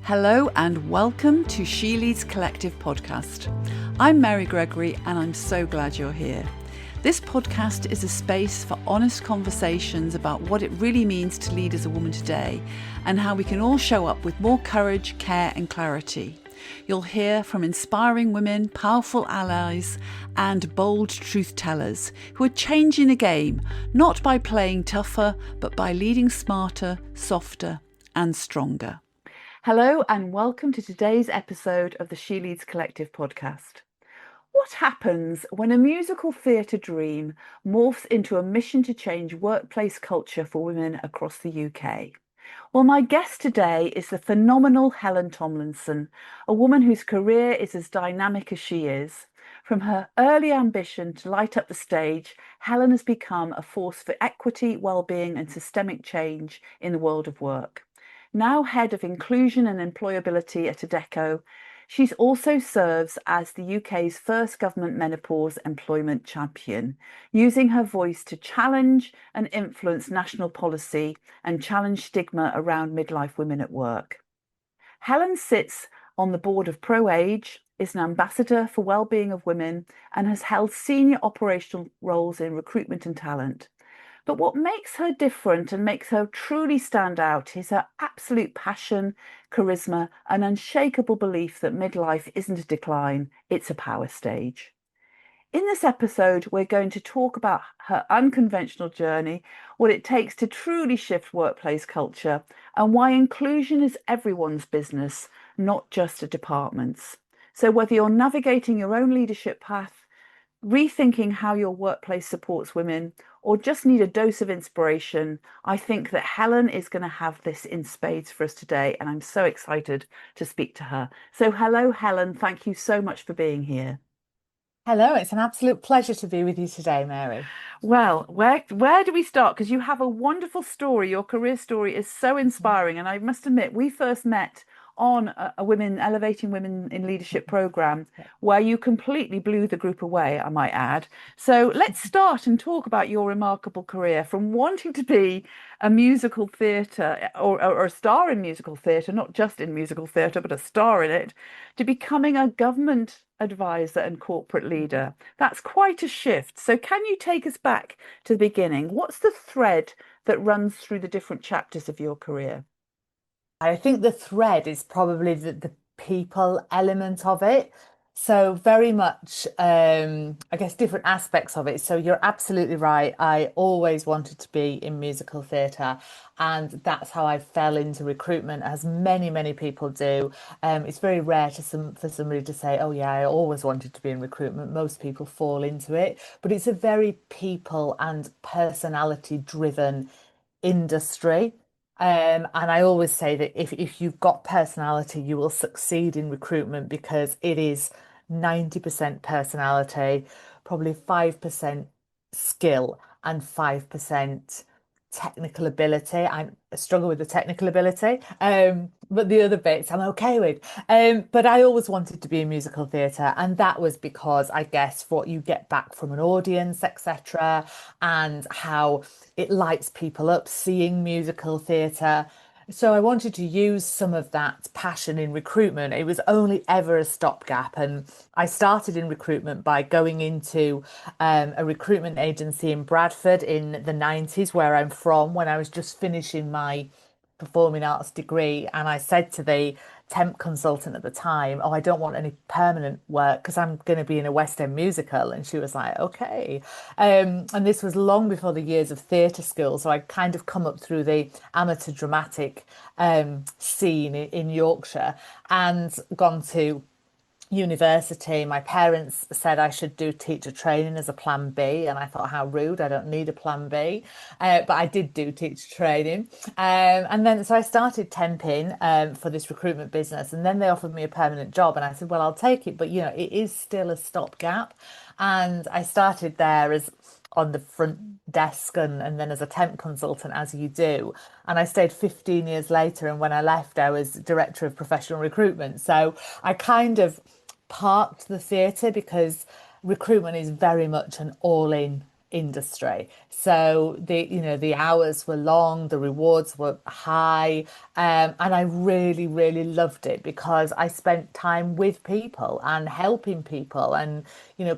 Hello and welcome to She Leads Collective podcast. I'm Mary Gregory and I'm so glad you're here. This podcast is a space for honest conversations about what it really means to lead as a woman today and how we can all show up with more courage, care and clarity. You'll hear from inspiring women, powerful allies and bold truth tellers who are changing the game, not by playing tougher, but by leading smarter, softer and stronger. Hello and welcome to today's episode of the She Leads Collective podcast. What happens when a musical theatre dream morphs into a mission to change workplace culture for women across the UK? Well, my guest today is the phenomenal Helen Tomlinson, a woman whose career is as dynamic as she is. From her early ambition to light up the stage, Helen has become a force for equity, well-being and systemic change in the world of work. Now head of inclusion and employability at Adecco, she also serves as the UK's first government menopause employment champion, using her voice to challenge and influence national policy and challenge stigma around midlife women at work. Helen sits on the board of ProAge, is an ambassador for well-being of women and has held senior operational roles in recruitment and talent. But what makes her different and makes her truly stand out is her absolute passion, charisma, and unshakable belief that midlife isn't a decline, it's a power stage. In this episode, we're going to talk about her unconventional journey, what it takes to truly shift workplace culture, and why inclusion is everyone's business, not just a department's. So whether you're navigating your own leadership path, rethinking how your workplace supports women, or just need a dose of inspiration, I think that Helen is going to have this in spades for us today, and I'm so excited to speak to her. So hello, Helen. Thank you so much for being here. Hello, it's an absolute pleasure to be with you today, Mary. Well, where do we start? Because you have a wonderful story. Your career story is so inspiring, and I must admit, we first met on a Women Elevating Women in Leadership program where you completely blew the group away, I might add. So let's start and talk about your remarkable career from wanting to be a musical theatre or a star in musical theatre, not just in musical theatre, but a star in it, to becoming a government advisor and corporate leader. That's quite a shift. So can you take us back to the beginning? What's the thread that runs through the different chapters of your career? I think the thread is probably the people element of it. So very much, I guess, different aspects of it. So you're absolutely right. I always wanted to be in musical theatre, and that's how I fell into recruitment, as many people do. It's very rare for somebody to say, "Oh yeah, I always wanted to be in recruitment." Most people fall into it, but it's a very people and personality driven industry. And I always say that if you've got personality, you will succeed in recruitment because it is 90% personality, probably 5% skill, and 5% technical ability. I struggle with the technical ability, but the other bits I'm okay with. But I always wanted to be in musical theatre, and that was because I guess what you get back from an audience, etc., and how it lights people up seeing musical theatre. So I wanted to use some of that passion in recruitment. It was only ever a stopgap, and I started in recruitment by going into a recruitment agency in Bradford in the 90s, where I'm from, when I was just finishing my performing arts degree. And I said to the temp consultant at the time, "Oh, I don't want any permanent work because I'm going to be in a West End musical." And she was like, "Okay." And this was long before the years of theatre school. So I'd kind of come up through the amateur dramatic scene in Yorkshire and gone to university. My parents said I should do teacher training as a plan B, and I thought, how rude, I don't need a plan B. But I did do teacher training, and then so I started temping for this recruitment business, and then they offered me a permanent job, and I said, well, I'll take it, but it is still a stopgap. And I started there as on the front desk, and then as a temp consultant, as you do. And I stayed 15 years later, and when I left I was director of professional recruitment. So I kind of parked the theatre because recruitment is very much an all-in industry. So the hours were long, the rewards were high, and I really, really loved it because I spent time with people and helping people and,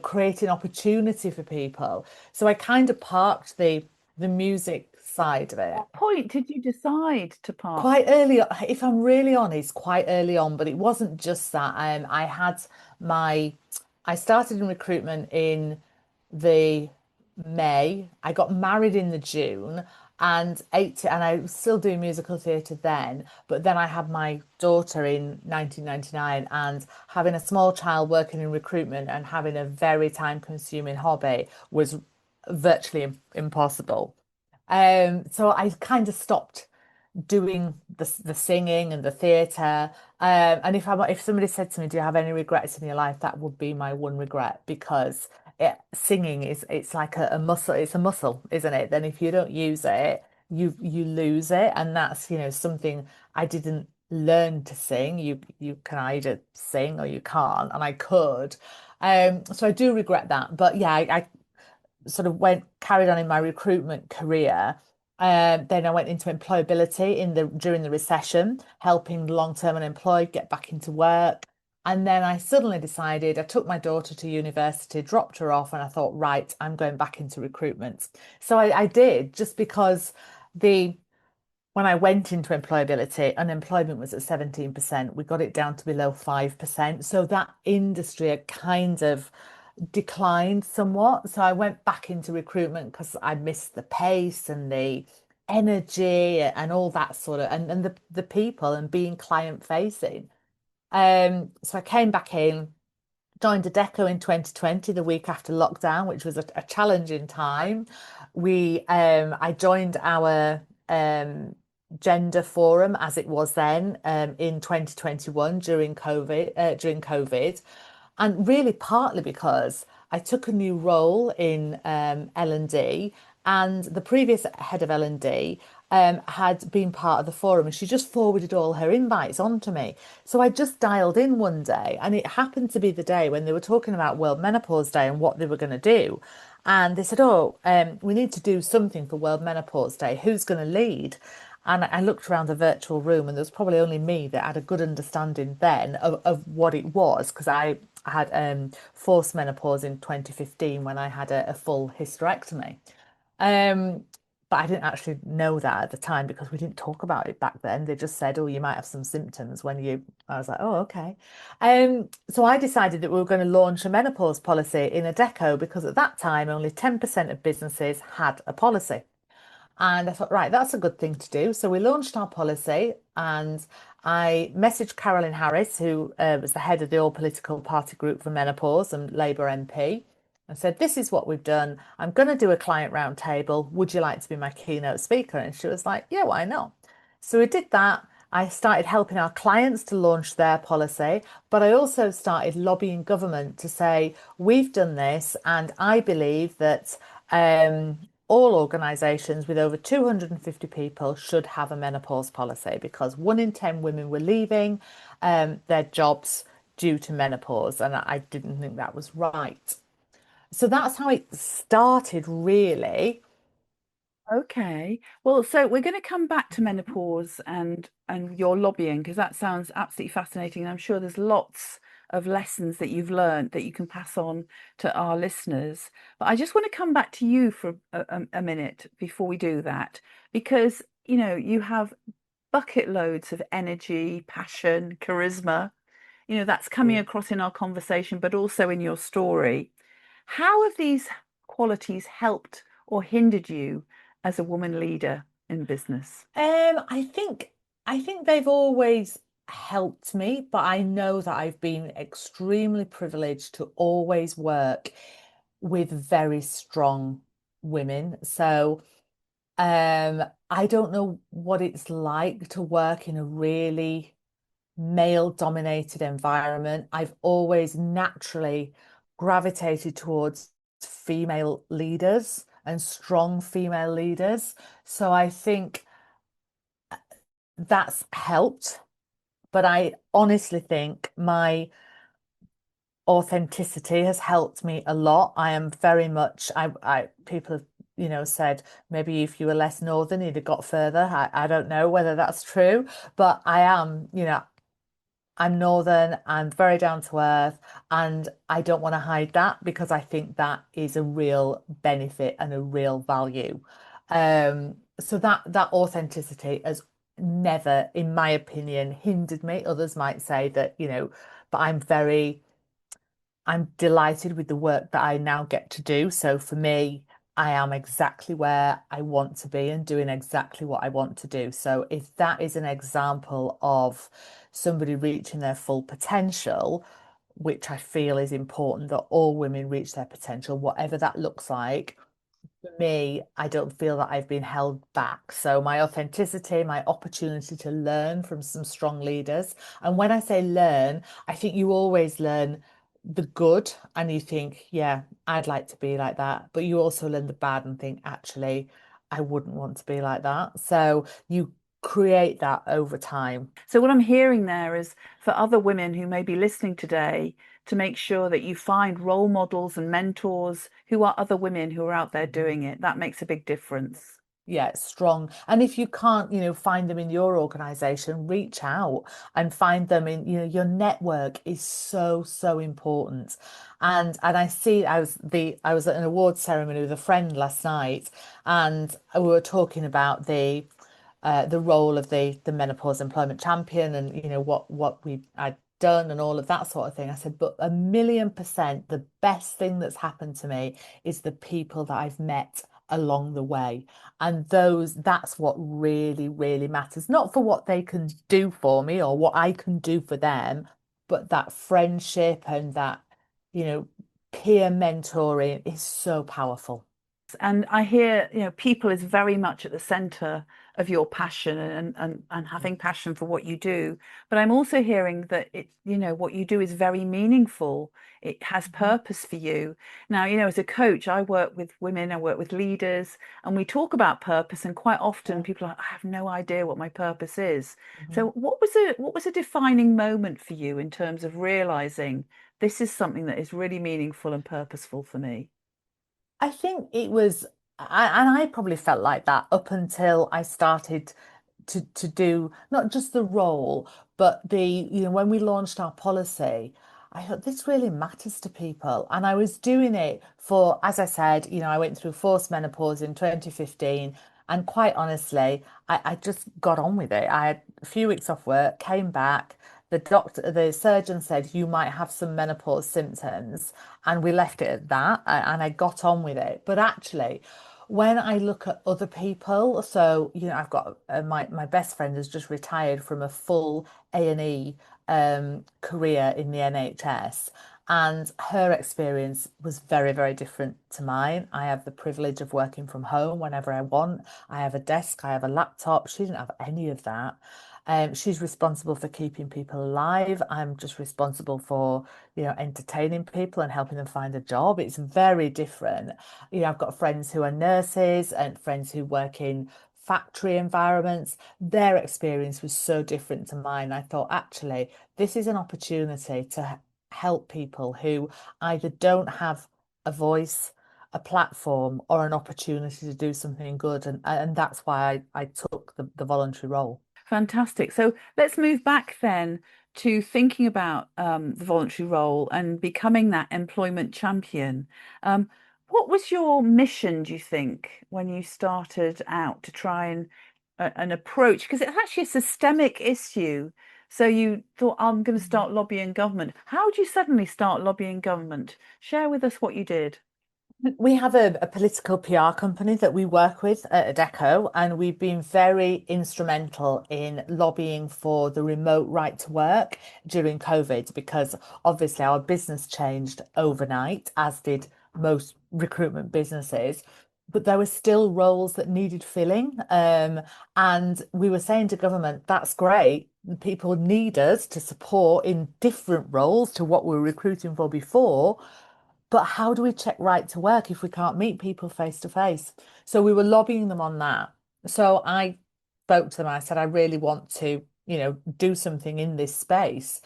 creating opportunity for people. So I kind of parked the music side of it What point did you decide to park? quite early, if I'm really honest, quite early on, but it wasn't just that. My, I started in recruitment in the May. I got married in the June and I was still doing musical theatre then, but then I had my daughter in 1999 and having a small child working in recruitment and having a very time consuming hobby was virtually impossible. So I kind of stopped doing the singing and the theatre. And if somebody said to me, "Do you have any regrets in your life?" That would be my one regret because singing it's like a muscle. It's a muscle, isn't it? Then if you don't use it, you lose it, and that's something I didn't learn to sing. You can either sing or you can't, and I could. So I do regret that. But yeah, I sort of carried on in my recruitment career. Then I went into employability during the recession, helping long-term unemployed get back into work. And then I suddenly decided I took my daughter to university, dropped her off, and I thought, right, I'm going back into recruitment. So I did just because the when I went into employability, unemployment was at 17%. We got it down to below 5%. So that industry had kind of declined somewhat. So I went back into recruitment because I missed the pace and the energy and all that sort of and the people and being client facing. So I came back in, joined Adecco in 2020, the week after lockdown, which was a challenging time. I joined our gender forum as it was then in 2021 during COVID, and really partly because I took a new role in L&D, and the previous head of L&D had been part of the forum, and she just forwarded all her invites onto me. So I just dialed in one day, and it happened to be the day when they were talking about World Menopause Day and what they were going to do. And they said, "Oh, we need to do something for World Menopause Day. Who's going to lead?" And I looked around the virtual room, and there was probably only me that had a good understanding then of what it was, because I had forced menopause in 2015 when I had a full hysterectomy. Um, but I didn't actually know that at the time because we didn't talk about it back then. They just said, "Oh, you might have some symptoms when you." I was like, "Oh, okay." So I decided that we were going to launch a menopause policy in Adecco because at that time only 10% of businesses had a policy. And I thought, right, that's a good thing to do. So we launched our policy and I messaged Carolyn Harris, who was the head of the All Political Party Group for Menopause and Labour MP, and said, "This is what we've done. I'm going to do a client roundtable. Would you like to be my keynote speaker?" And she was like, "Yeah, why not?" So we did that. I started helping our clients to launch their policy, but I also started lobbying government to say, "We've done this, and I believe that all organisations with over 250 people should have a menopause policy because 1 in 10 women were leaving their jobs due to menopause, and I didn't think that was right." So that's how it started, really. Okay. Well, so we're going to come back to menopause and your lobbying because that sounds absolutely fascinating. And I'm sure there's lots of lessons that you've learned that you can pass on to our listeners. But I just want to come back to you for a minute before we do that, because you have bucket loads of energy, passion, charisma. That's coming across in our conversation, but also in your story. How have these qualities helped or hindered you as a woman leader in business? I think they've always helped me, but I know that I've been extremely privileged to always work with very strong women. So I don't know what it's like to work in a really male-dominated environment. I've always naturally gravitated towards female leaders and strong female leaders. So I think that's helped. But I honestly think my authenticity has helped me a lot. I am very much, people have, said maybe if you were less northern, you'd have got further. I don't know whether that's true, but I am, I'm northern, I'm very down to earth, and I don't want to hide that because I think that is a real benefit and a real value. So that authenticity has never, in my opinion, hindered me. Others might say that, but I'm delighted with the work that I now get to do. So for me, I am exactly where I want to be and doing exactly what I want to do. So if that is an example of somebody reaching their full potential, which I feel is important that all women reach their potential, whatever that looks like, for me, I don't feel that I've been held back. So my authenticity, my opportunity to learn from some strong leaders. And when I say learn, I think you always learn the good and you think, yeah, I'd like to be like that. But you also learn the bad and think, actually, I wouldn't want to be like that. So you create that over time. So, what I'm hearing there is for other women who may be listening today, to make sure that you find role models and mentors who are other women who are out there doing it. That makes a big difference. Yeah, strong. And if you can't, find them in your organization, reach out and find them in, your network is so, so important. And I was at an awards ceremony with a friend last night, and we were talking about the role of the Menopause Employment Champion and what we I'd done and all of that sort of thing. I said, but 1,000,000% the best thing that's happened to me is the people that I've met along the way. And that's what really, really matters. Not for what they can do for me or what I can do for them, but that friendship and that, you know, peer mentoring is so powerful. And I hear, people is very much at the center of your passion and having passion for what you do. But I'm also hearing that what you do is very meaningful. It has Mhm. purpose for you. Now, as a coach, I work with women, I work with leaders, and we talk about purpose. And quite often Yeah. people are like, I have no idea what my purpose is. Mhm. So what was a defining moment for you in terms of realizing this is something that is really meaningful and purposeful for me? I think it was, and I probably felt like that up until I started to do not just the role, but when we launched our policy, I thought this really matters to people. And I was doing it for, as I said, I went through forced menopause in 2015. And quite honestly, I just got on with it. I had a few weeks off work, came back. The surgeon said you might have some menopause symptoms, and we left it at that. And I got on with it. But actually, when I look at other people, so I've got my best friend has just retired from a full A&E career in the NHS, and her experience was very, very different to mine. I have the privilege of working from home whenever I want. I have a desk, I have a laptop. She didn't have any of that. She's responsible for keeping people alive. I'm just responsible for, entertaining people and helping them find a job. It's very different. I've got friends who are nurses and friends who work in factory environments. Their experience was so different to mine. I thought, actually, this is an opportunity to help people who either don't have a voice, a platform, or an opportunity to do something good. And that's why I took the voluntary role. Fantastic. So let's move back then to thinking about the voluntary role and becoming that employment champion. What was your mission, do you think, when you started out to try and approach? Because it's actually a systemic issue. So you thought, I'm going to start lobbying government. How did you suddenly start lobbying government? Share with us what you did. We have a political PR company that we work with at Adecco, and we've been very instrumental in lobbying for the remote right to work during COVID because obviously our business changed overnight, as did most recruitment businesses. But there were still roles that needed filling. And we were saying to government, that's great. People need us to support in different roles to what we were recruiting for before. But how do we check right to work if we can't meet people face to face? So we were lobbying them on that. So I spoke to them. I said, I really want to, do something in this space.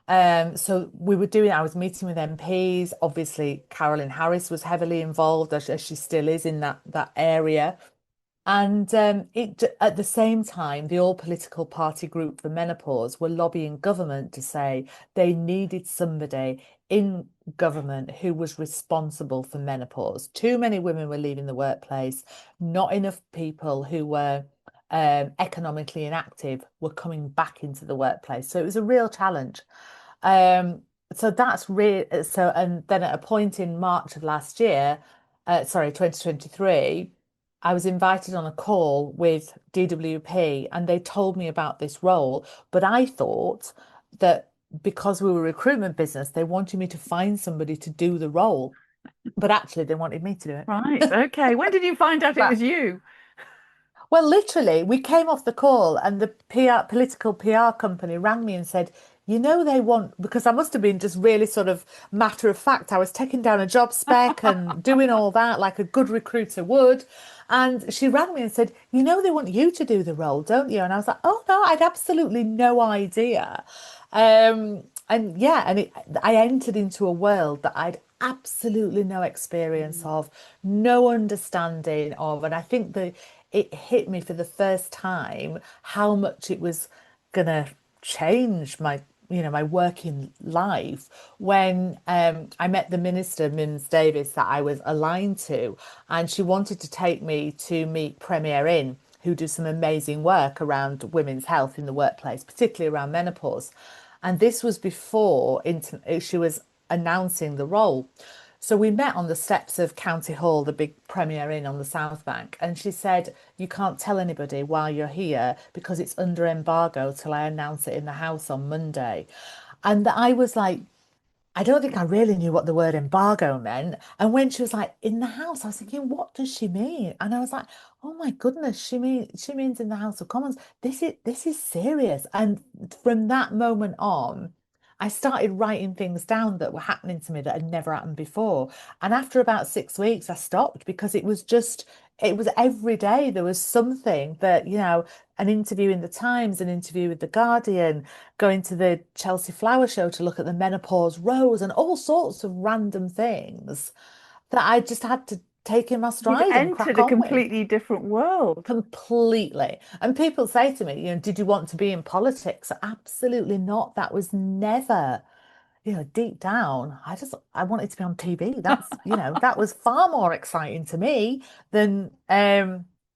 So I was meeting with MPs. Obviously, Carolyn Harris was heavily involved, as she still is in that area. And at the same time, the all political party group for menopause were lobbying government to say they needed somebody in government who was responsible for menopause. Too many women were leaving the workplace. Not enough people who were economically inactive were coming back into the workplace. So it was a real challenge. Um, so that's real. So, and then at a point in March of last year, sorry, 2023, I was invited on a call with DWP and they told me about this role. But I thought that because we were a recruitment business, they wanted me to find somebody to do the role. But actually, they wanted me to do Right. it. Okay. When did you find out it But was you? well, literally, we came off the call and the political PR company rang me and said, they want, because I must have been just really sort of matter of fact. I was taking down a job spec and doing all that like a good recruiter would. And she rang me and said, they want you to do the role, don't you? And I was like, oh no, I'd absolutely no idea. And yeah, I entered into a world that I'd absolutely no experience of, no understanding of. And I think that it hit me for the first time how much it was gonna change my working life when I met the minister, Mims Davis, that I was aligned to, and she wanted to take me to meet Premier Inn, who do some amazing work around women's health in the workplace, particularly around menopause. And this was before she was announcing the role. So we met on the steps of County Hall, the big Premier Inn on the South Bank, and she said, "You can't tell anybody while you're here because it's under embargo till I announce it in the House on Monday." And I was like, I don't think I really knew what the word embargo meant. And when she was like in the house, I was thinking, what does she mean? And I was like, oh my goodness, she means in the House of Commons. This is serious. And from that moment on, I started writing things down that were happening to me that had never happened before. And after about 6 weeks, I stopped because it was every day there was something that, an interview in the Times, an interview with the Guardian, going to the Chelsea Flower Show to look at the menopause rose and all sorts of random things that I just had to take in my You'd stride and entered crack a on with completely different world. completely. And people say to me, did you want to be in politics? Absolutely not. That was never, deep down, I wanted to be on TV. That was far more exciting to me than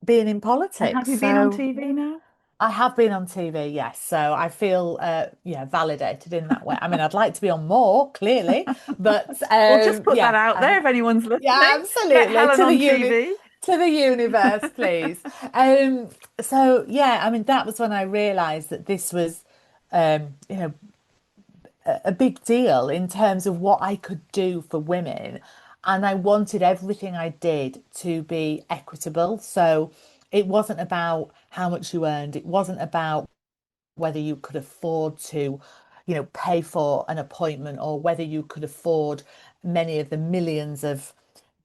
being in And have politics. you been on So TV now? I have been on TV, yes. So I feel validated in that way. I mean, I'd like to be on more, clearly, but Well, just put that out there if anyone's yeah, listening. Get absolutely. Helen on TV. To the universe, please. So yeah, I mean, that was when I realized that this was um, you know, a big deal in terms of what I could do for women. And I wanted everything I did to be equitable. So it wasn't about how much you earned. It wasn't about whether you could afford to, pay for an appointment or whether you could afford many of the millions of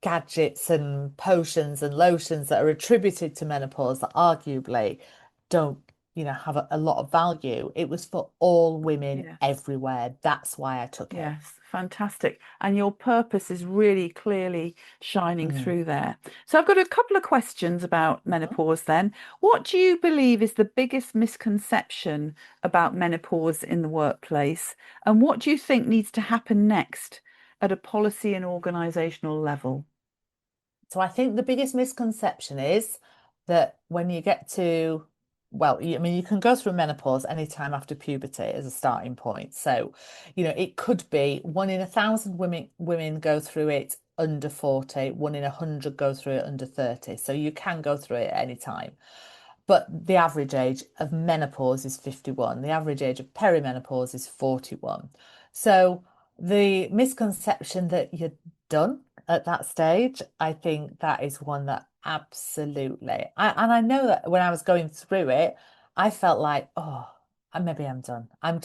gadgets and potions and lotions that are attributed to menopause that arguably don't, have a lot of value. It was for all women Yeah. everywhere. That's why I took it. Yes, fantastic. And your purpose is really clearly shining Mm. through there. So I've got a couple of questions about menopause then. What do you believe is the biggest misconception about menopause in the workplace? And what do you think needs to happen next at a policy and organizational level? So I think the biggest misconception is that when you get to, well, I mean, you can go through menopause anytime after puberty as a starting point. So, it could be 1 in 1,000 women go through it under 40, 1 in 100 go through it under 30. So you can go through it at any time. But the average age of menopause is 51. The average age of perimenopause is 41. So the misconception that you're done at that stage, I think that is one that absolutely, and I know that when I was going through it, I felt like, oh, maybe I'm done. I'd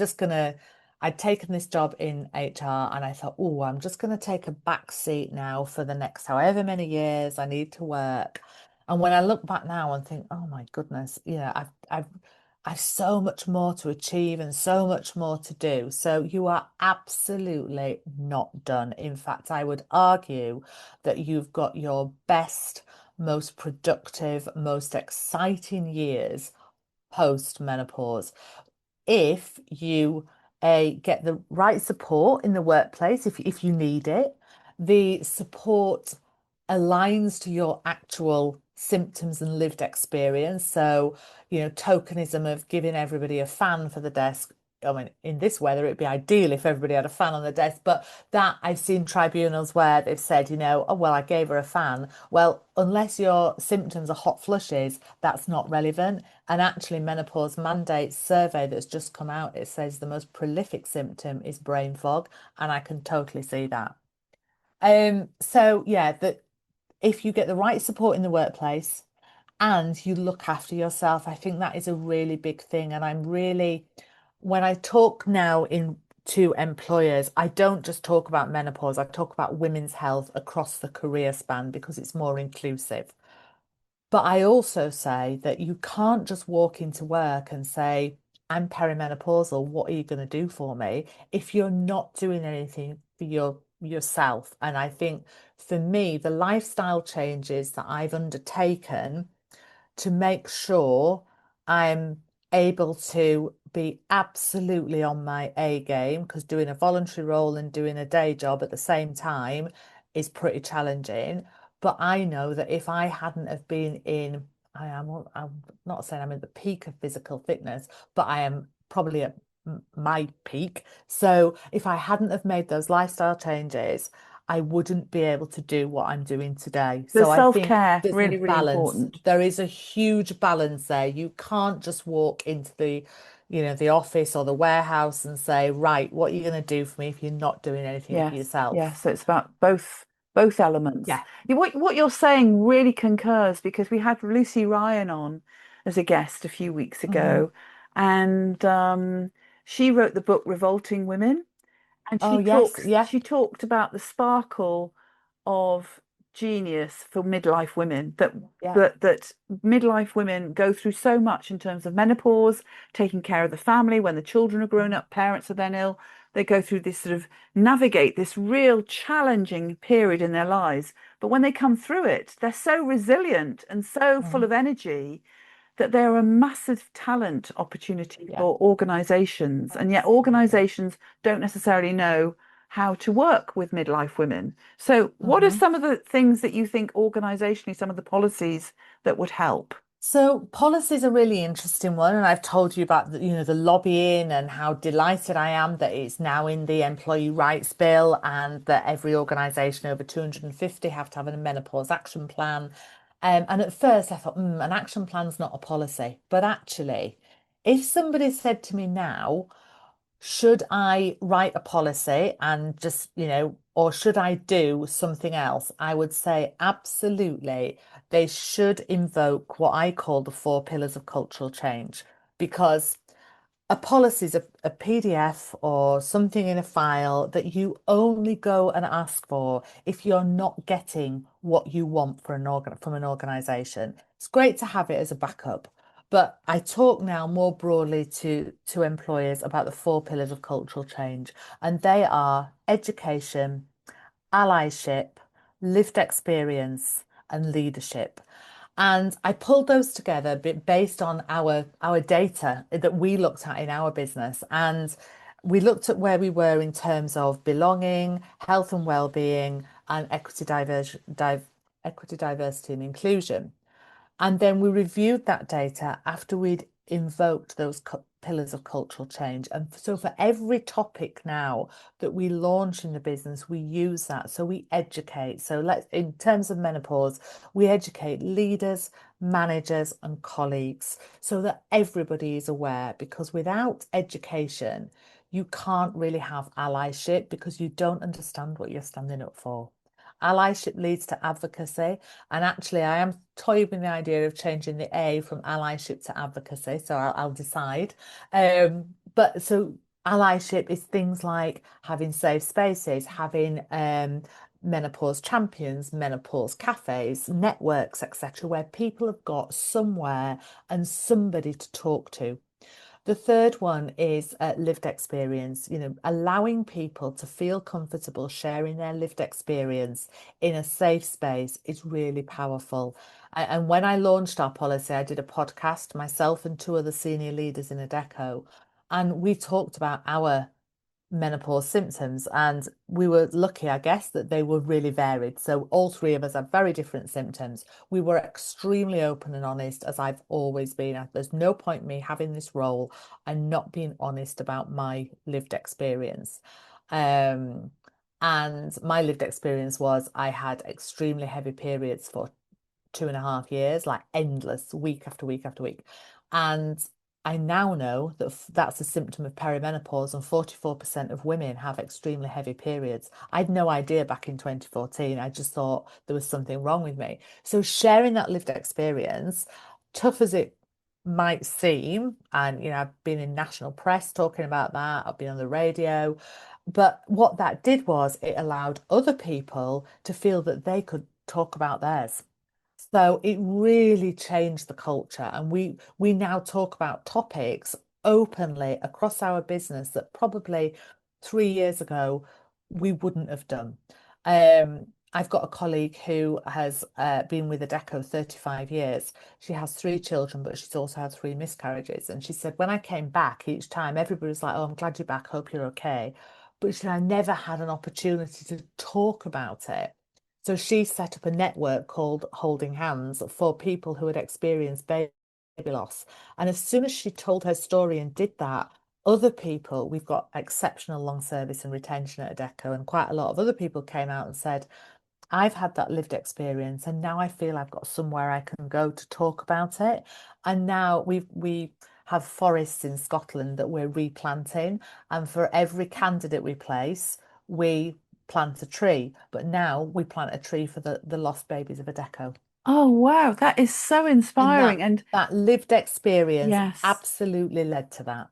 taken this job in HR and I thought, oh, I'm just gonna take a back seat now for the next however many years I need to work. And when I look back now and think, oh my goodness, I've so much more to achieve and so much more to do. So you are absolutely not done. In fact, I would argue that you've got your best, most productive, most exciting years post menopause if you get the right support in the workplace, if you need it, the support aligns to your actual symptoms and lived experience. So, tokenism of giving everybody a fan for the desk. I mean, in this weather, it'd be ideal if everybody had a fan on the desk, but that I've seen tribunals where they've said, oh, well, I gave her a fan. Well, unless your symptoms are hot flushes, that's not relevant. And actually, Menopause Mandates survey that's just come out, it says the most prolific symptom is brain fog, and I can totally see that. So yeah, that if you get the right support in the workplace and you look after yourself, I think that is a really big thing. And when I talk now to employers, I don't just talk about menopause, I talk about women's health across the career span because it's more inclusive. But I also say that you can't just walk into work and say, I'm perimenopausal, what are you going to do for me? If you're not doing anything for yourself. And I think for me, the lifestyle changes that I've undertaken to make sure I'm able to be absolutely on my A game, because doing a voluntary role and doing a day job at the same time is pretty challenging. But I know that if I hadn't have been I'm not saying I'm at the peak of physical fitness, but I am probably at my peak. So if I hadn't have made those lifestyle changes, I wouldn't be able to do what I'm doing today. So So I think self-care, there's a really, really balance. important. There is a huge balance there. You can't just walk into the office or the warehouse and say, right, what are you going to do for me if you're not doing anything for Yes, yourself? yes. So it's about both elements. Yeah. What you're saying really concurs because we had Lucy Ryan on as a guest a few weeks Hmm. ago, and she wrote the book Revolting Women. And Oh, yes. Yeah. she talked about the sparkle of genius for midlife women Yeah. that midlife women go through so much in terms of menopause, taking care of the family when the children are grown Mhm. up, parents are then ill. They go through this sort of navigate this real challenging period in their lives. But when they come through it, they're so resilient and so full Mhm. of energy that they're a massive talent opportunity Yeah. for organizations. And yet, Absolutely. organizations don't necessarily know how to work with midlife women. So, what are Mhm. some of the things that you think organizationally, some of the policies that would help? So policy is a really interesting one, and I've told you about the lobbying and how delighted I am that it's now in the Employee Rights Bill and that every organisation over 250 have to have a menopause action plan. And at first I thought, an action plan's not a policy, but actually, if somebody said to me now, should I write a policy and just, or should I do something else? I would say absolutely. They should invoke what I call the four pillars of cultural change, because a policy is a PDF or something in a file that you only go and ask for if you're not getting what you want from an organization. It's great to have it as a backup, but I talk now more broadly to employers about the four pillars of cultural change, and they are education, allyship, lived experience, and leadership. And I pulled those together based on our data that we looked at in our business. And we looked at where we were in terms of belonging, health and well-being, and equity, diversity, and inclusion. And then we reviewed that data after we'd invoked those pillars of cultural change. And so for every topic now that we launch in the business, we use that. So we educate. So in terms of menopause, we educate leaders, managers, and colleagues so that everybody is aware, because without education, you can't really have allyship because you don't understand what you're standing up for. Allyship leads to advocacy. And actually, I am toying with the idea of changing the A from allyship to advocacy. So I'll decide. But so allyship is things like having safe spaces, having menopause champions, menopause cafes, networks, etc., where people have got somewhere and somebody to talk to. The third one is lived experience, allowing people to feel comfortable sharing their lived experience in a safe space is really powerful. And when I launched our policy, I did a podcast, myself and two other senior leaders in Adecco, and we talked about our menopause symptoms. And we were lucky, I guess, that they were really varied. So all three of us had very different symptoms. We were extremely open and honest, as I've always been. There's no point me having this role and not being honest about my lived experience. Um, and my lived experience was I had extremely heavy periods for 2.5 years, like endless, week after week after week. And I now know that that's a symptom of perimenopause, and 44% of women have extremely heavy periods. I had no idea back in 2014. I just thought there was something wrong with me. So sharing that lived experience, tough as it might seem, and I've been in national press talking about that, I've been on the radio, but what that did was it allowed other people to feel that they could talk about theirs. So it really changed the culture, and we now talk about topics openly across our business that probably 3 years ago we wouldn't have done. I've got a colleague who has been with Adecco 35 years. She has three children, but she's also had three miscarriages. And she said, when I came back each time, everybody was like, "Oh, I'm glad you're back. Hope you're okay." But she said, I never had an opportunity to talk about it. So she set up a network called Holding Hands for people who had experienced baby loss. And as soon as she told her story and did that, other people, we've got exceptional long service and retention at Adecco, and quite a lot of other people came out and said, I've had that lived experience, and now I feel I've got somewhere I can go to talk about it. And now we have forests in Scotland that we're replanting, and for every candidate we place, we plant a tree. But now we plant a tree for the lost babies of Adecco. Oh, wow. That is so And inspiring. And that lived experience yes, absolutely led to that.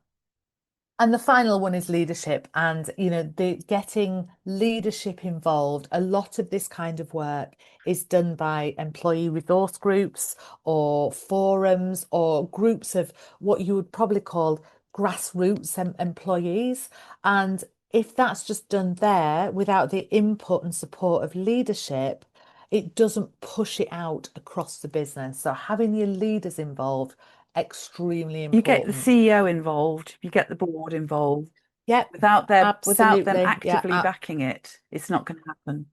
And the final one is leadership, and the getting leadership involved. A lot of this kind of work is done by employee resource groups or forums or groups of what you would probably call grassroots employees. And if that's just done there without the input and support of leadership, it doesn't push it out across the business. So having your leaders involved, extremely you get the important. CEO involved, you get the board involved. Yep, Without them absolutely. Yeah, actively backing it, it's not going to happen.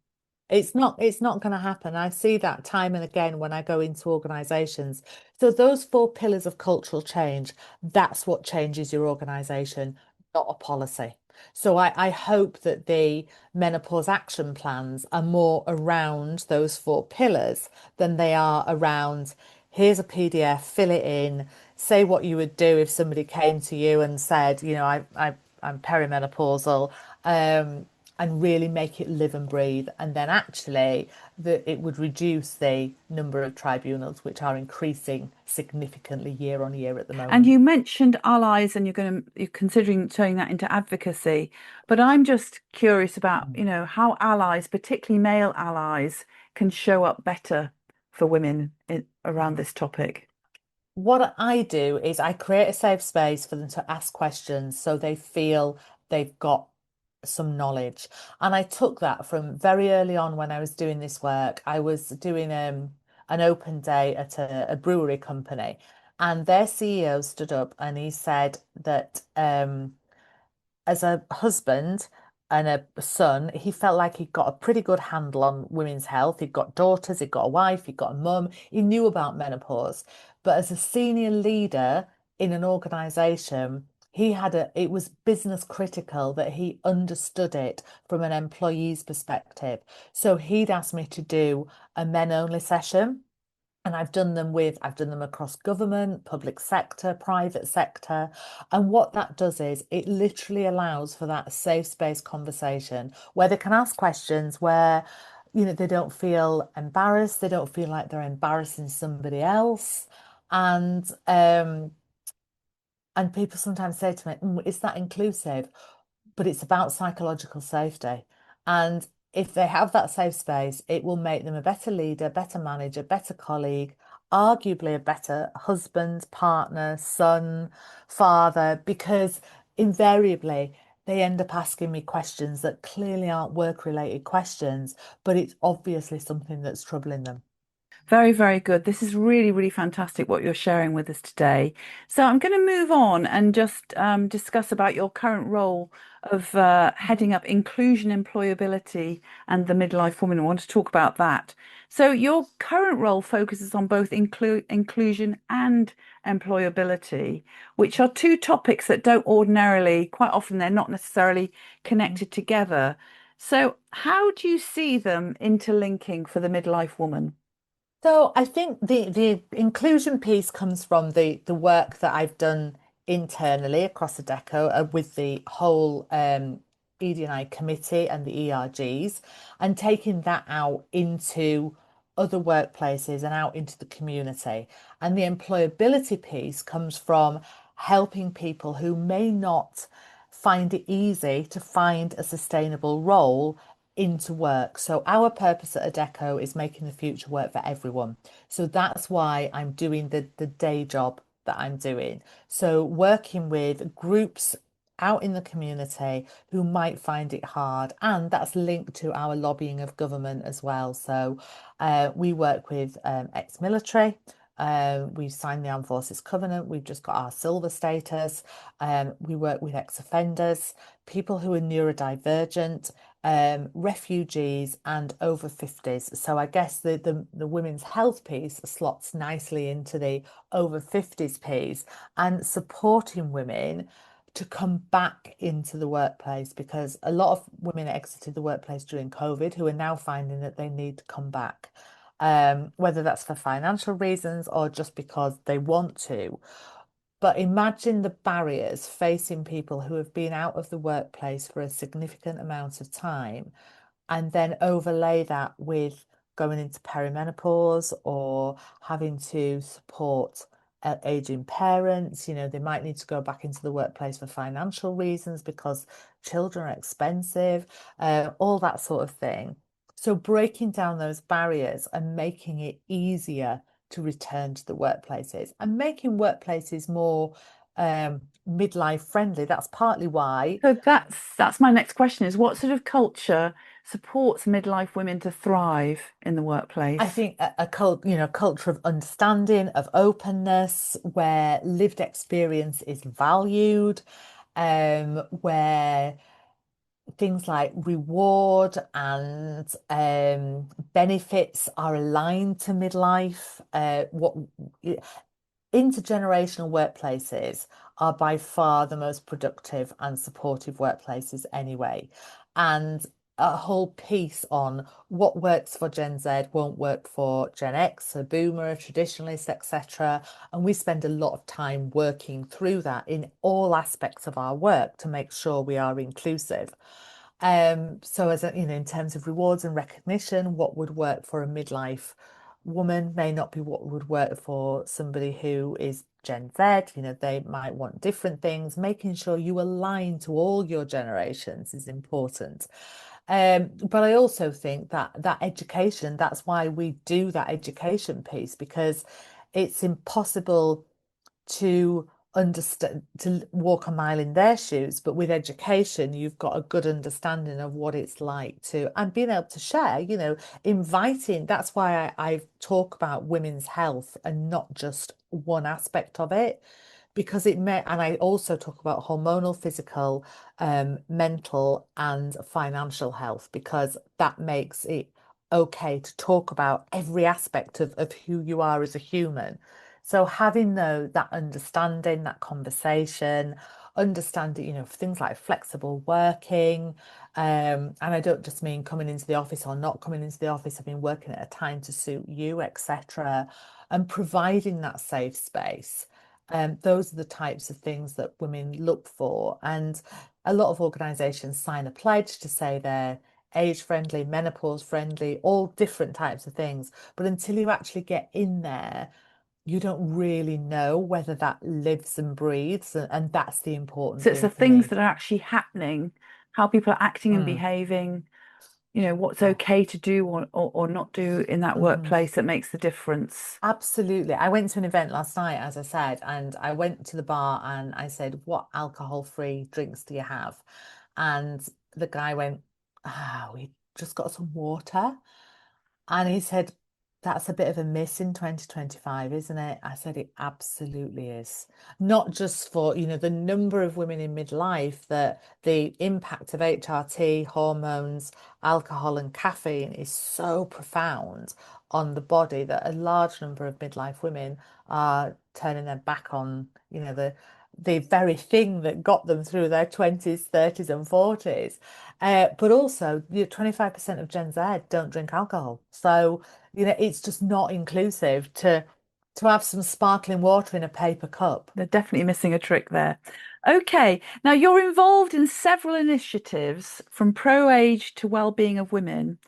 it's not going to happen. I see that time and again when I go into organizations. So those four pillars of cultural change, that's what changes your organization, not a policy. So I hope that the menopause action plans are more around those four pillars than they are around, here's a PDF, fill it in, say what you would do if somebody came to you and said, I'm perimenopausal. And really make it live and breathe. And then actually that it would reduce the number of tribunals, which are increasing significantly year on year at the And moment. you mentioned allies, and you're considering turning that into advocacy. But I'm just curious about, how allies, particularly male allies, can show up better for women around this topic. What I do is I create a safe space for them to ask questions so they feel they've got some knowledge. And I took that from very early on when I was doing this work. I was doing an open day at a brewery company, and their CEO stood up and he said that as a husband and a son, he felt like he'd got a pretty good handle on women's health. He'd got daughters, he'd got a wife, he'd got a mum. He knew about menopause. But as a senior leader in an organization, it was business critical that he understood it from an employee's perspective. So he'd asked me to do a men only session. And I've done them across government, public sector, private sector. And what that does is it literally allows for that safe space conversation where they can ask questions, where, they don't feel embarrassed, they don't feel like they're embarrassing somebody else. And and people sometimes say to me, is that inclusive? But it's about psychological safety. And if they have that safe space, it will make them a better leader, better manager, better colleague. arguably a better husband, partner, son, father, because invariably they end up asking me questions that clearly aren't work-related questions, but it's obviously something that's troubling them. Very, very good. This is really, really fantastic what you're sharing with us today. So I'm going to move on and just discuss about your current role of Mhm. heading up inclusion, employability, and the midlife woman. I want to talk about that. So your current role focuses on both inclusion and employability, which are two topics that don't ordinarily, quite often, they're not necessarily connected together. So how do you see them interlinking for the midlife woman? So I think the inclusion piece comes from the work that I've done internally across Adecco with the whole ED&I committee and the ERGs, and taking that out into other workplaces and out into the community. And the employability piece comes from helping people who may not find it easy to find a sustainable role into work. So our purpose at Adecco is making the future work for everyone. So that's why I'm doing the day job that I'm doing. So working with groups out in the community who might find it hard, and that's linked to our lobbying of government as well. So we work with ex-military. We've signed the Armed Forces Covenant. We've just got our silver status. We work with ex-offenders, people who are neurodivergent, refugees and over 50s. So I guess the women's health piece slots nicely into the over 50s piece and supporting women to come back into the workplace because a lot of women exited the workplace during COVID who are now finding that they need to come back. Whether that's for financial reasons or just because they want to. But imagine the barriers facing people who have been out of the workplace for a significant amount of time and then overlay that with going into perimenopause or having to support aging parents. You know, they might need to go back into the workplace for financial reasons because children are expensive, all that sort of thing. So breaking down those barriers and making it easier to return to the workplaces and making workplaces more midlife friendly. That's partly why So that's my next question is what sort of culture supports midlife women to thrive in the I workplace? think culture of understanding, of openness, where lived experience is valued, where things like reward and benefits are aligned to midlife. What intergenerational workplaces are by far the most productive and supportive workplaces anyway. And a whole piece on what works for Gen Z won't work for Gen X, a boomer, a traditionalist, etc. And we spend a lot of time working through that in all aspects of our work to make sure we are inclusive. So as a, in terms of rewards and recognition, what would work for a midlife woman may not be what would work for somebody who is Gen Z. You know, they might want different things. Making sure you align to all your generations is important. But I also think that education, that's why we do that education piece, because it's impossible to understand to walk a mile in their shoes, but with education you've got a good understanding of what it's like to and being able to share, inviting. That's why I talk about women's health and not just one aspect of it, because it may, and I also talk about hormonal, physical, mental and financial health, because that makes it okay to talk about every aspect of who you are as a human. So having that understanding, that conversation, understanding, things like flexible working, and I don't just mean coming into the office or not coming into the office. I mean working at a time to suit you, etc., and providing that safe space. Those are the types of things that women look for, and a lot of organisations sign a pledge to say they're age friendly, menopause friendly, all different types of things. But until you actually get in there, you don't really know whether that lives and breathes, and that's the important So it's thing the for things me. that are actually happening, how people are acting and Mm. behaving. what's okay to do or not do in that Mhm. workplace that makes the difference. Absolutely. I went to an event last night, as I said, and I went to the bar and I said, "What alcohol-free drinks do you have?" And the guy went, we just got some water. And he said, "That's a bit of a miss in 2025, isn't it?" I said, "It absolutely is. Not just for, the number of women in midlife, that the impact of HRT, hormones, alcohol, and caffeine is so profound on the body that a large number of midlife women are turning their back on, the very thing that got them through their 20s, 30s, and 40s. But also, 25% of Gen Z don't drink alcohol. So, it's just not inclusive to have some sparkling water in a paper cup. They're definitely missing a trick there. Okay, now you're involved in several initiatives from pro-age to well-being of women.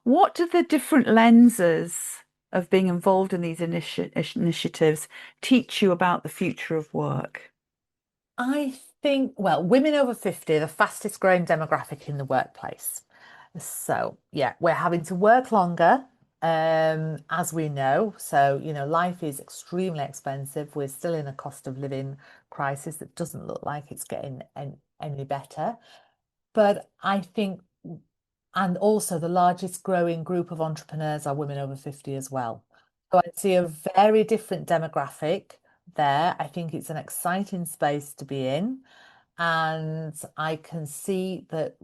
What do the different lenses of being involved in these initiatives teach you about the future of work? I think, well, women over 50 are the fastest growing demographic in the workplace. So, yeah, we're having to work longer, as we know. So, life is extremely expensive. We're still in a cost of living crisis that doesn't look like it's getting any better. But I think, and also the largest growing group of entrepreneurs are women over 50 as well. So I see a very different demographic there. I think it's an exciting space to be in. And I can see that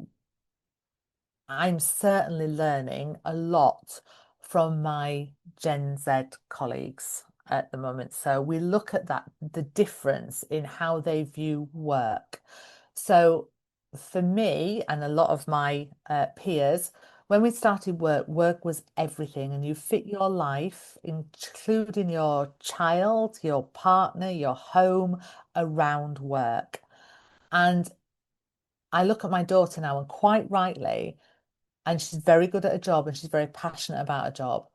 I'm certainly learning a lot from my Gen Z colleagues at the moment. So we look at the difference in how they view work. So for me and a lot of my peers, when we started work, work was everything, and you fit your life, including your child, your partner, your home, around work. And I look at my daughter now, and quite rightly, and she's very good at a job and she's very passionate about a job,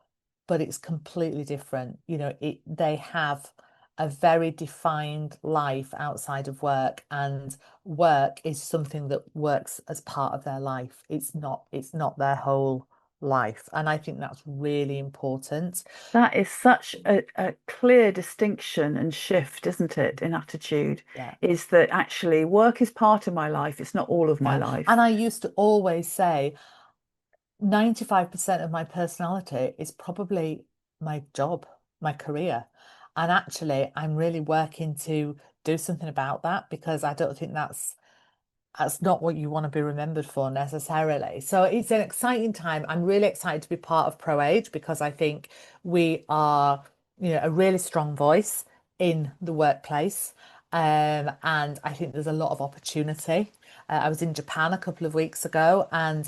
but it's completely different. They have a very defined life outside of work, and work is something that works as part of their life. It's not their whole life. And I think that's really important. That is such a clear distinction and shift, isn't it, in attitude? Yeah. Is that actually work is part of my life, it's not all of my Yeah. And life. I used to always say, 95% of my personality is probably my job, my career. And actually, I'm really working to do something about that, because I don't think that's not what you want to be remembered for necessarily. So it's an exciting time. I'm really excited to be part of ProAge, because I think we are, a really strong voice in the workplace. And I think there's a lot of opportunity. I was in Japan a couple of weeks ago, and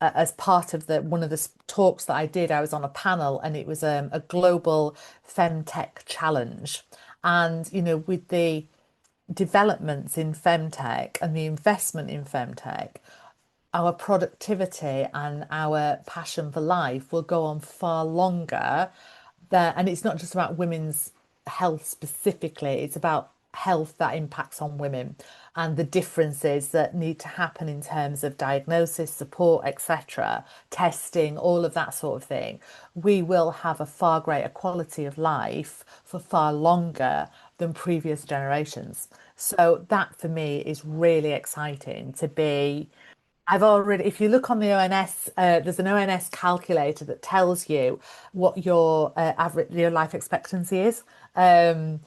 as part of the one of the talks that I did, I was on a panel, and it was a global femtech challenge. And with the developments in femtech and the investment in femtech, our productivity and our passion for life will go on far longer there. And it's not just about women's health specifically, it's about health that impacts on women, and the differences that need to happen in terms of diagnosis, support, etc., testing, all of that sort of thing. We will have a far greater quality of life for far longer than previous generations. So that for me is really exciting to be. If you look on the ONS, there's an ONS calculator that tells you what your average, your life expectancy is. Um,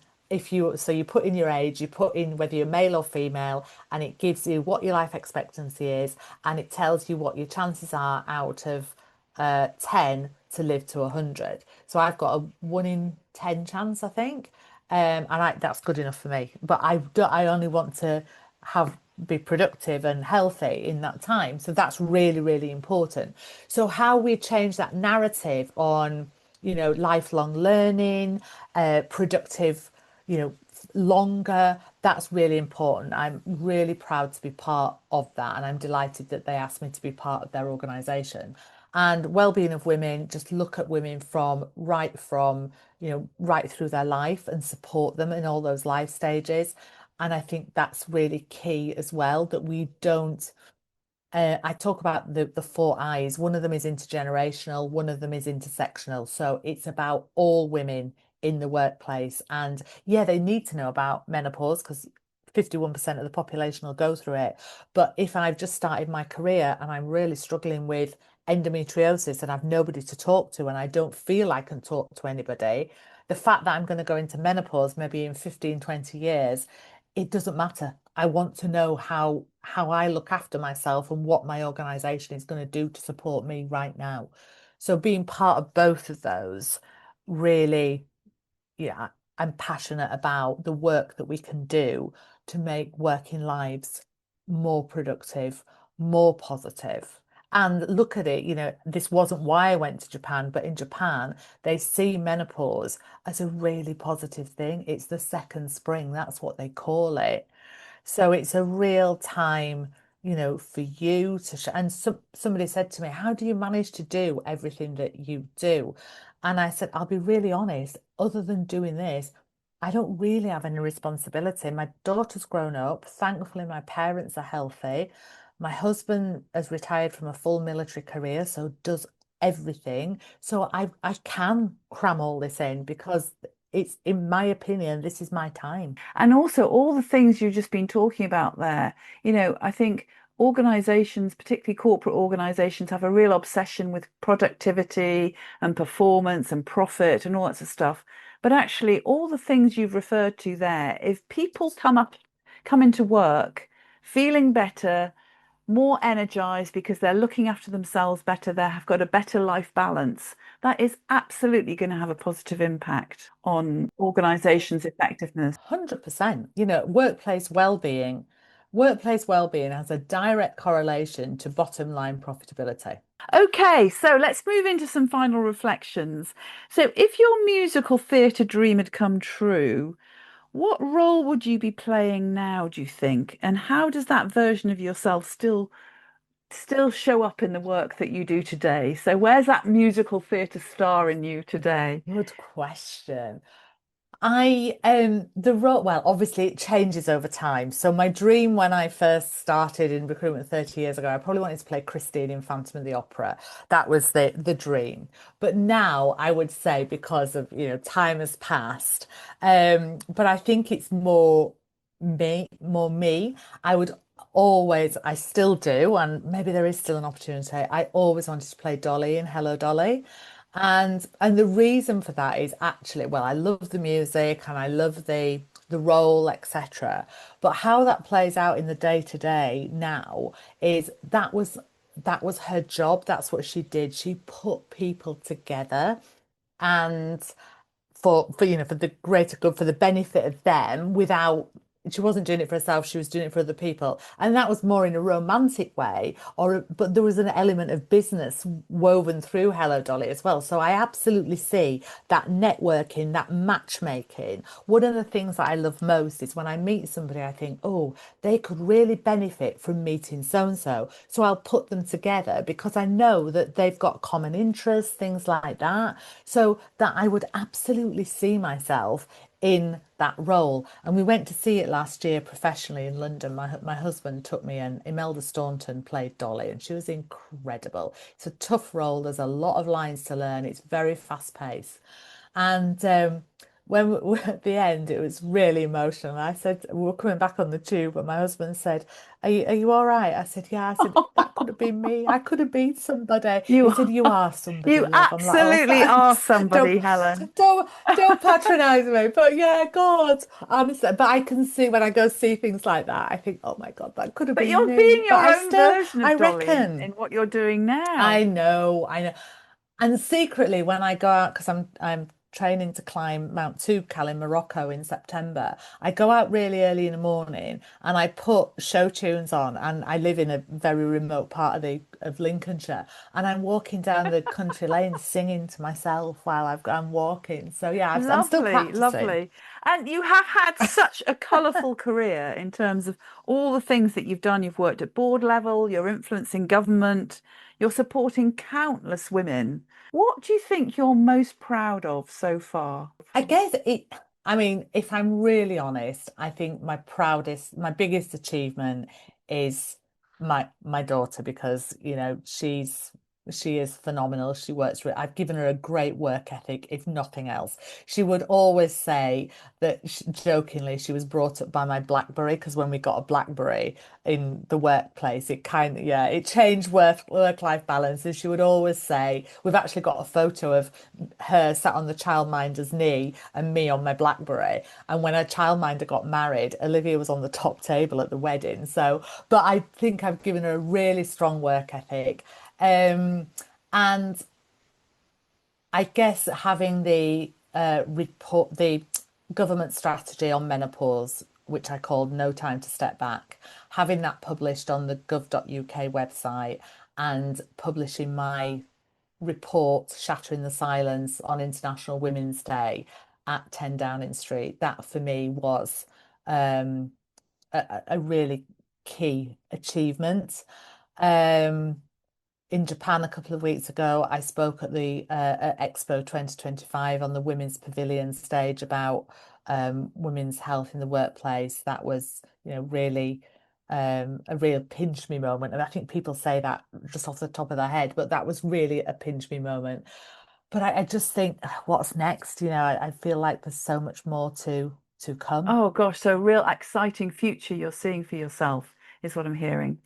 so you put in your age, you put in whether you're male or female, and it gives you what your life expectancy is, and it tells you what your chances are out of 10 to live to 100. So I've got a 1 in 10 chance, I think. That's good enough for me. But I only want to have be productive and healthy in that time. So that's really, really important. So how we change that narrative on, lifelong learning, productive, longer, that's really important. I'm really proud to be part of that, and I'm delighted that they asked me to be part of their organisation. And well-being of women, just look at women right through their life, and support them in all those life stages. And I think that's really key as well, that we don't I talk about the four I's. One of them is intergenerational, one of them is intersectional. So it's about all women in the workplace. And yeah, they need to know about menopause because 51% of the population will go through it. But if I've just started my career and I'm really struggling with endometriosis and I've nobody to talk to and I don't feel I can talk to anybody, the fact that I'm going to go into menopause maybe in 15, 20 years, it doesn't matter. I want to know how I look after myself and what my organization is going to do to support me right now. So being part of both of those really, yeah, I'm passionate about the work that we can do to make working lives more productive, more positive. And look at it, this wasn't why I went to Japan, but in Japan, they see menopause as a really positive thing. It's the second spring, that's what they call it. So it's a real time, for you to and somebody said to me, how do you manage to do everything that you do? And I said, I'll be really honest, other than doing this, I don't really have any responsibility. My daughter's grown up. Thankfully, my parents are healthy. My husband has retired from a full military career, so does everything. So I can cram all this in because it's, in my opinion, this is my time. And also, all the things you've just been talking about there, I think organizations, particularly corporate organizations, have a real obsession with productivity and performance and profit and all that sort of stuff. But actually, all the things you've referred to there, if people come into work feeling better, more energized because they're looking after themselves better, they have got a better life balance. That is absolutely going to have a positive impact on organizations' effectiveness. 100%. Workplace well-being has a direct correlation to bottom line profitability. Okay, so let's move into some final reflections. So, if your musical theatre dream had come true, what role would you be playing now, do you think? And how does that version of yourself still show up in the work that you do today? So where's that musical theatre star in you today? Good question. The role, well, obviously it changes over time. So my dream when I first started in recruitment 30 years ago, I probably wanted to play Christine in Phantom of the Opera. That was the dream. But now I would say because of, time has passed. But I think it's more me. I would I still do, and maybe there is still an opportunity. I always wanted to play Dolly in Hello Dolly. And the reason for that is actually, well, I love the music and I love the role, etc. But how that plays out in the day to day now is that was her job. That's what she did. She put people together and for the greater good, for the benefit of them without she wasn't doing it for herself, she was doing it for other people. And that was more in a romantic way, but there was an element of business woven through Hello Dolly as well. So I absolutely see that networking, that matchmaking. One of the things that I love most is when I meet somebody, I think, oh, they could really benefit from meeting so and so. So I'll put them together because I know that they've got common interests, things like that. So that I would absolutely see myself in that role. And we went to see it last year professionally in London. My husband took me, and Imelda Staunton played Dolly, and she was incredible. It's a tough role. There's a lot of lines to learn. It's very fast paced. And when we, at the end, it was really emotional. I said, we were coming back on the tube, and my husband said, are you all right? I said, yeah. I said, that could have been me. I could have been somebody. He You said, you are somebody, you love. I'm like, oh, absolutely are thanks. somebody, Helen. Don't patronize me. But yeah, God, honestly. But I can see when I go see things like that, I think, oh my God, that could have But been you're me. being But your own version I of Dolly in reckon. what you're doing now. I know. And secretly, when I go out, because I'm training to climb Mount Toubkal in Morocco in September, I go out really early in the morning and I put show tunes on. And I live in a very remote part of Lincolnshire, and I'm walking down the country lane singing to myself while I'm walking. So yeah, I'm still Lovely, practicing. lovely. And you have had such a colourful career in terms of all the things that you've done. You've worked at board level, you're influencing government, you're supporting countless women. What do you think you're most proud of so far? I guess I mean, if I'm really honest, I think my biggest achievement is my daughter, because she is phenomenal. She works with, I've given her a great work ethic, if nothing else. She would always say that jokingly she was brought up by my BlackBerry, because when we got a BlackBerry in the workplace, it kind of, yeah, it changed work-life balance. And she would always say, we've actually got a photo of her sat on the childminder's knee and me on my BlackBerry. And when her childminder got married, Olivia was on the top table at the wedding. So, but I think I've given her a really strong work ethic. And I guess having the report, the government strategy on menopause, which I called No Time to Step Back, having that published on the gov.uk website, and publishing my report, Shattering the Silence, on International Women's Day at 10 Downing Street, that for me was um, a really key achievement. Um, in Japan a couple of weeks ago, I spoke at the at Expo 2025 on the Women's Pavilion stage about women's health in the workplace. That was, really a real pinch me moment. And I think people say that just off the top of their head, but that was really a pinch me moment. But I just think, what's next? I feel like there's so much more to come. Oh gosh, so real exciting future you're seeing for yourself is what I'm hearing.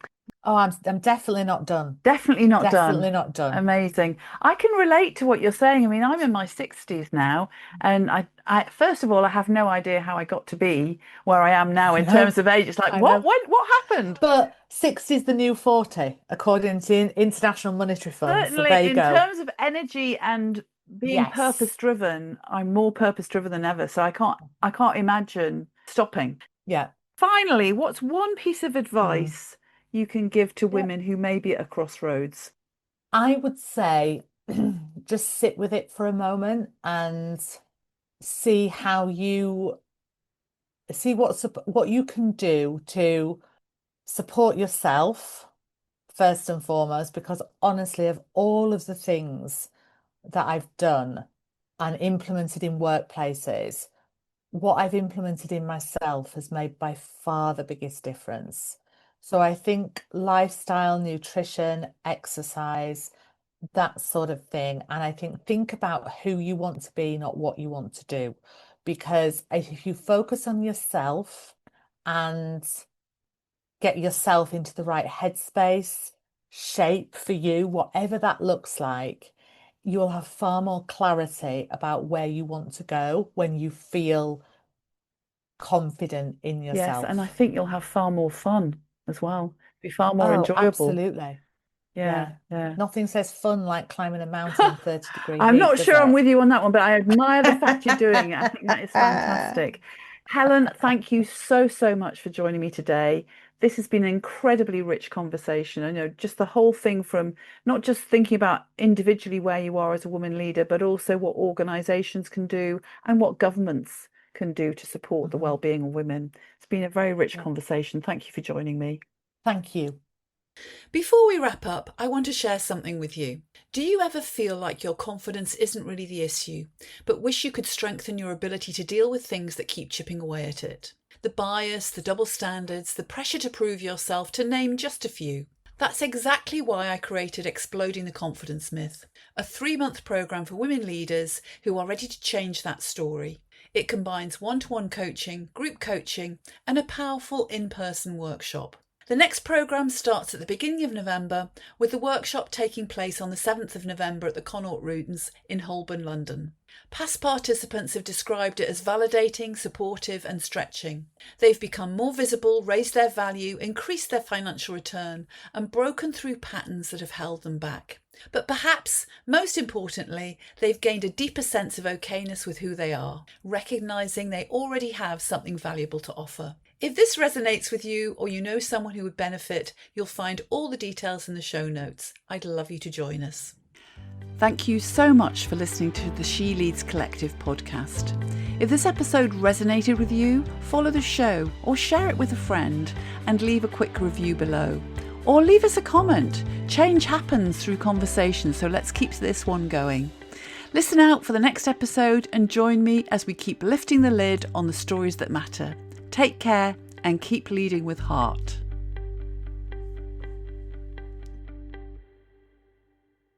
Oh, I'm definitely not done. Definitely not done. Definitely not done. Amazing. I can relate to what you're saying. I mean, I'm in my 60s now, and I first of all, I have no idea how I got to be where I am now I in know, terms of age. It's like, I what, know. what happened? But 60 is the new 40, according to the International Monetary Fund. So Certainly, there you in go. terms of energy and being purpose Yes. driven, I'm more purpose driven than ever. So I can't imagine stopping. Yeah. Finally, what's one piece of Mm. advice you can give to Yeah. women who may be at a crossroads? I would say just sit with it for a moment and see how you see what you can do to support yourself first and foremost, because honestly, of all of the things that I've done and implemented in workplaces, what I've implemented in myself has made by far the biggest difference. So I think lifestyle, nutrition, exercise, that sort of thing. And I think about who you want to be, not what you want to do. Because if you focus on yourself and get yourself into the right headspace, shape for you, whatever that looks like, you'll have far more clarity about where you want to go when you feel confident in Yes, and I yourself. think you'll have far more fun as well. Be far more Oh, enjoyable. absolutely. Yeah, Yeah. yeah. Nothing says fun like climbing a mountain in 30-degree I'm heat, not does sure I'm it? with you on that one, but I admire the fact you're doing it. I think that is fantastic. Helen, thank you so, so much for joining me today. This has been an incredibly rich conversation. I know just the whole thing from not just thinking about individually where you are as a woman leader, but also what organizations can do and what governments can do to support the Mhm. well-being of women. It's been a very rich Yeah. conversation. Thank you for joining me. Thank you. Before we wrap up, I want to share something with you. Do you ever feel like your confidence isn't really the issue, but wish you could strengthen your ability to deal with things that keep chipping away at it? The bias, the double standards, the pressure to prove yourself, to name just a few. That's exactly why I created Exploding the Confidence Myth, a 3-month programme for women leaders who are ready to change that story. It combines one-to-one coaching, group coaching, and a powerful in-person workshop. The next programme starts at the beginning of November, with the workshop taking place on the 7th of November at the Connaught Rooms in Holborn, London. Past participants have described it as validating, supportive and stretching. They've become more visible, raised their value, increased their financial return and broken through patterns that have held them back. But perhaps, most importantly, they've gained a deeper sense of okayness with who they are, recognising they already have something valuable to offer. If this resonates with you or you know someone who would benefit, you'll find all the details in the show notes. I'd love you to join us. Thank you so much for listening to the She Leads Collective podcast. If this episode resonated with you, follow the show or share it with a friend and leave a quick review below. Or leave us a comment. Change happens through conversation, so let's keep this one going. Listen out for the next episode and join me as we keep lifting the lid on the stories that matter. Take care and keep leading with heart.